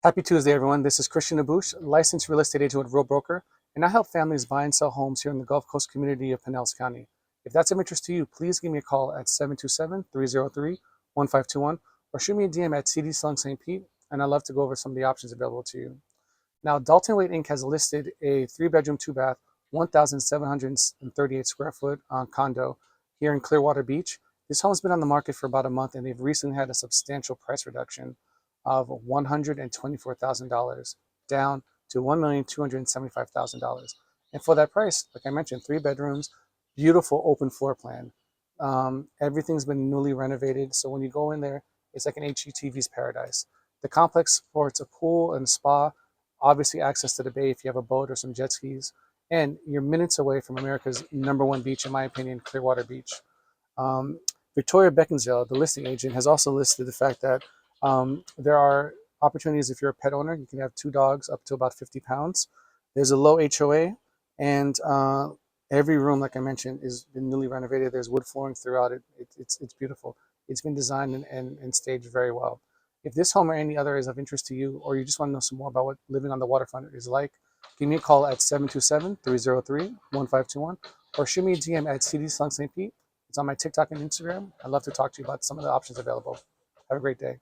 Happy Tuesday, everyone. This is Christian Abouche, licensed real estate agent with Real Broker, and I help families buy and sell homes here in the Gulf Coast community of Pinellas County. If that's of interest to you, please give me a call at 727-303-1521 or shoot me a DM at CD Selling St. Pete, and I'd love to go over some of the options available to you. Now, Dalton Wade Inc. has listed a 3-bedroom, 2-bath, 1,738 square foot condo here in Clearwater Beach. This home's been on the market for about a month, and they've recently had a substantial price reduction of $124,000 down to $1,275,000. And for that price, like I mentioned, 3 bedrooms, beautiful open floor plan. Everything's been newly renovated. So when you go in there, it's like an HGTV's paradise. The complex sports a pool and spa, obviously access to the bay if you have a boat or some jet skis. And you're minutes away from America's #1 beach, in my opinion, Clearwater Beach. Um, Victoria Beckinsale, the listing agent, has also listed the fact that there are opportunities if you're a pet owner. You can have 2 dogs up to about 50 pounds. There's a low HOA, and every room, like I mentioned, is been newly renovated. There's wood flooring throughout it. It's beautiful. It's been designed and staged very well. If this home or any other is of interest to you, or you just want to know some more about what living on the waterfront is like, give me a call at 727-303-1521 or shoot me a DM at CD Slunk St. Pete. It's on my TikTok and Instagram. I'd love to talk to you about some of the options available. Have a great day.